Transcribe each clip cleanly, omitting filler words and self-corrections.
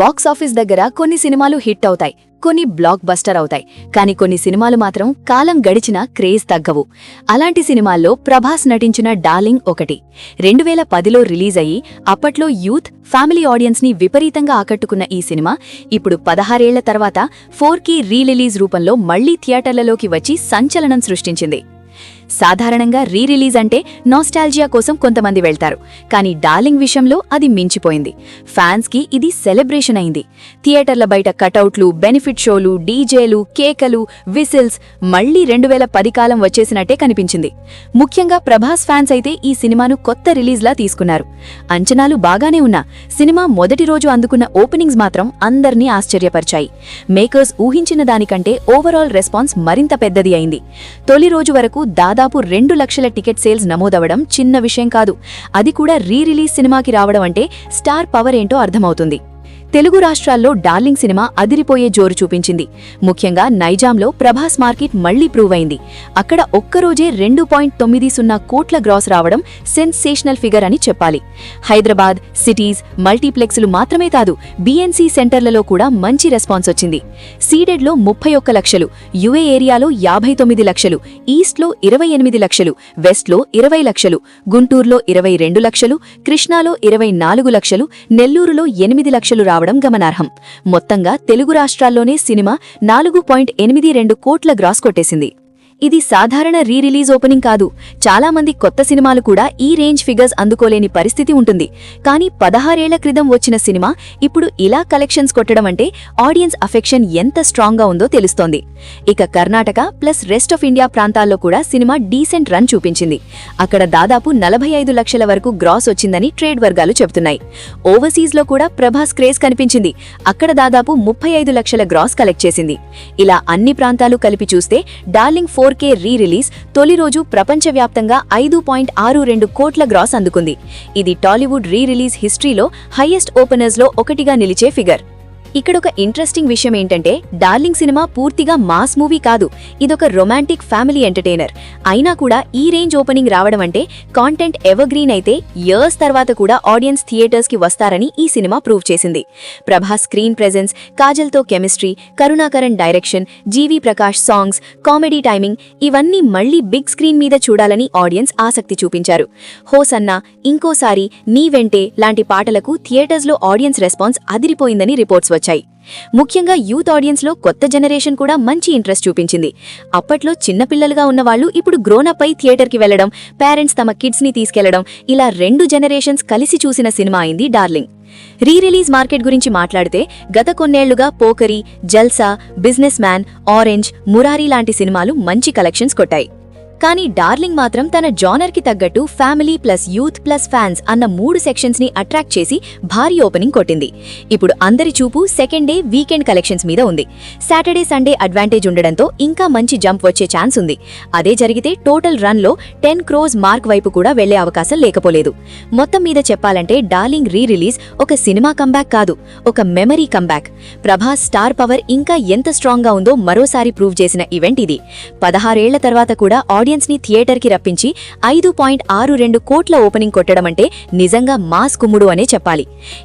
Box office దగ్గర కొన్ని సినిమాలు హిట్ అవుతాయి, కొన్ని బ్లాక్ బస్టర్ అవుతాయి. కానీ కొన్ని సినిమాలు మాత్రం కాలం గడిచినా క్రేజ్ తగ్గవు. అలాంటి సినిమాల్లో ప్రభాస్ నటించిన డార్లింగ్ ఒకటి. 2010లో రిలీజ్ అయ్యి అప్పట్లో యూత్, ఫ్యామిలీ ఆడియన్స్ ని విపరీతంగా ఆకట్టుకున్న ఈ సినిమా ఇప్పుడు 16 ఏళ్ల తర్వాత 4K రీ-రిలీజ్ రూపంలో మళ్లీ థియేటర్లలోకి వచ్చి సంచలనం సృష్టించింది. సాధారణంగా రీ-రిలీజ్ అంటే నాస్టాల్జియా కోసం కొంతమంది వెళ్తారు, కానీ డార్లింగ్ విషయంలో అది మించిపోయింది. ఫ్యాన్స్ కి ఇది సెలబ్రేషన్ అయింది. థియేటర్ల బయట కటౌట్లు, బెనిఫిట్ షోలు, డీజేలు, కేకలు, విసిల్స్ మళ్లీ 2010 కాలం వచ్చేసినట్టే కనిపించింది. ముఖ్యంగా ప్రభాస్ ఫ్యాన్స్ అయితే ఈ సినిమాను కొత్త రిలీజ్లా తీసుకున్నారు. అంచనాలు బాగానే ఉన్నా సినిమా మొదటి రోజు అందుకున్న ఓపెనింగ్స్ మాత్రం అందర్నీ ఆశ్చర్యపరిచాయి. మేకర్స్ ఊహించిన దానికంటే ఓవరాల్ రెస్పాన్స్ మరింత పెద్దది అయింది. తొలి రోజు వరకు దాదాపు 2 లక్షల టికెట్ సేల్స్ నమోదవడం చిన్న విషయం కాదు. అది కూడా రీ-రిలీజ్ సినిమాకి రావడం అంటే స్టార్ పవర్ ఏంటో అర్థమవుతుంది. తెలుగు రాష్ట్రాల్లో డార్లింగ్ సినిమా అదిరిపోయే జోరు చూపించింది. ముఖ్యంగా నైజాంలో ప్రభాస్ మార్కెట్ మళ్లీ ప్రూవ్ అయింది. అక్కడ ఒక్కరోజే 2.90 కోట్ల గ్రాస్ రావడం సెన్సేషనల్ ఫిగర్ అని చెప్పాలి. హైదరాబాద్, సిటీస్, మల్టీప్లెక్స్లు మాత్రమే కాదు, BNC సెంటర్లలో కూడా మంచి రెస్పాన్స్ వచ్చింది. సీడెడ్లో 31 లక్షలు, యుఏ ఏరియాలో 59 లక్షలు, ఈస్ట్లో 28 లక్షలు, వెస్ట్లో 20 లక్షలు, గుంటూరులో 22 లక్షలు, కృష్ణాలో 24 లక్షలు, నెల్లూరులో 8 లక్షలు రావడం గమనార్హం. మొత్తంగా తెలుగు రాష్ట్రాల్లోనే సినిమా 4.82 కోట్ల గ్రాస్ కొట్టేసింది. ఇది సాధారణ రీ-రిలీజ్ ఓపెనింగ్ కాదు. చాలా మంది కొత్త సినిమాలు కూడా ఈ రేంజ్ ఫిగర్స్ అందుకోలేని పరిస్థితి ఉంటుంది. కానీ 16 ఏళ్ల క్రితం వచ్చిన సినిమా ఇప్పుడు ఇలా కలెక్షన్స్ కొట్టడం అంటే ఆడియన్స్ అఫెక్షన్ ఎంత స్ట్రాంగ్ గా ఉందో తెలుస్తోంది. ఇక Karnataka plus rest of India ప్రాంతాల్లో కూడా సినిమా డీసెంట్ రన్ చూపించింది. అక్కడ దాదాపు 45 లక్షల వరకు గ్రాస్ వచ్చిందని ట్రేడ్ వర్గాలు చెబుతున్నాయి. ఓవర్సీస్ లో కూడా ప్రభాస్ క్రేజ్ కనిపించింది. అక్కడ దాదాపు 35 లక్షల గ్రాస్ కలెక్ట్ చేసింది. ఇలా అన్ని ప్రాంతాలు కలిపి చూస్తే డార్లింగ్ 4K రీ-రిలీజ్ తొలి రోజు ప్రపంచవ్యాప్తంగా 5.62 కోట్ల గ్రాస్ అందుకుంది. ఇది టాలీవుడ్ రీ-రిలీజ్ హిస్టరీలో హైయెస్ట్ ఓపెనర్స్ లో ఒకటిగా నిలిచే ఫిగర్. ఇక్కడొక ఇంట్రెస్టింగ్ విషయం ఏంటంటే డార్లింగ్ సినిమా పూర్తిగా మాస్ మూవీ కాదు, ఇదొక రొమాంటిక్ ఫ్యామిలీ ఎంటర్టైనర్. అయినా కూడా ఈ రేంజ్ ఓపెనింగ్ రావడం అంటే కాంటెంట్ ఎవర్గ్రీన్ అయితే ఇయర్స్ తర్వాత కూడా ఆడియన్స్ థియేటర్స్ కి వస్తారని ఈ సినిమా ప్రూవ్ చేసింది. ప్రభాస్ స్క్రీన్ ప్రెజెన్స్, కాజల్తో chemistry, Karunakaran direction, GV Prakash songs, comedy timing ఇవన్నీ మళ్లీ బిగ్ స్క్రీన్ మీద చూడాలని ఆడియన్స్ ఆసక్తి చూపించారు. హోసన్నా, ఇంకోసారి, నీ వెంటే లాంటి పాటలకు థియేటర్స్ లో ఆడియన్స్ రెస్పాన్స్ అదిరిపోయిందని రిపోర్ట్స్ వచ్చాయి. ముఖ్యంగా యూత్ ఆడియన్స్ లో కొత్త జనరేషన్ కూడా మంచి ఇంట్రెస్ట్ చూపించింది. అప్పట్లో చిన్నపిల్లలుగా ఉన్నవాళ్లు ఇప్పుడు గ్రోనప్ అయి థియేటర్ కి వెళ్లడం, పేరెంట్స్ తమ కిడ్స్ ని తీసుకెళ్లడం, ఇలా 2 జనరేషన్స్ కలిసి చూసిన సినిమా అయింది డార్లింగ్. రీ-రిలీజ్ మార్కెట్ గురించి మాట్లాడితే గత కొన్నేళ్లుగా పోకరి, జల్సా, బిజినెస్ మ్యాన్, ఆరెంజ్, మురారి లాంటి సినిమాలు మంచి కలెక్షన్స్ కొట్టాయి. కానీ డార్లింగ్ మాత్రం తన జానర్ కి తగ్గట్టు family plus youth plus fans అన్న 3 సెక్షన్స్ ని అట్రాక్ట్ చేసి భారీ ఓపెనింగ్ కొట్టింది. ఇప్పుడు అందరి చూపు సెకండ్ డే వీకెండ్ కలెక్షన్స్ మీద ఉంది. సాటర్డే సండే అడ్వాంటేజ్ ఉండడంతో ఇంకా మంచి జంప్ వచ్చే ఛాన్స్ ఉంది. అదే జరిగితే టోటల్ రన్ లో 10 క్రోస్ మార్క్ వైపు కూడా వెళ్లే అవకాశం లేకపోలేదు. మొత్తం మీద చెప్పాలంటే డార్లింగ్ రీ-రిలీజ్ ఒక సినిమా కంబ్యాక్ కాదు, ఒక memory comeback. Prabhas star power ఇంకా ఎంత స్ట్రాంగ్ గా ఉందో మరోసారి ప్రూవ్ చేసిన ఈవెంట్ ఇది. 16 ఏళ్ల తర్వాత కూడా ఆడియన్స్ ని థియేటర్ కి రప్పించి 5.62 కోట్ల ఓపెనింగ్ కొట్టడం అంటే నిజంగా మాస్ కుమ్ముడు అనే చెప్పాలి.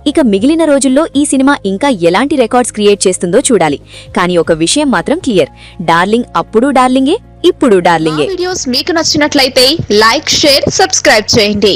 ఇక మిగిలిన రోజుల్లో ఈ సినిమా ఇంకా ఎలాంటి రికార్డ్స్ క్రియేట్ చేస్తుందో చూడాలి. కానీ ఒక విషయం మాత్రం క్లియర్, డార్లింగ్ అప్పుడు డార్లింగే, ఇప్పుడు డార్లింగే. వీడియోస్ మీకు నచ్చినట్లయితే లైక్, షేర్, సబ్స్క్రైబ్ చేయండి.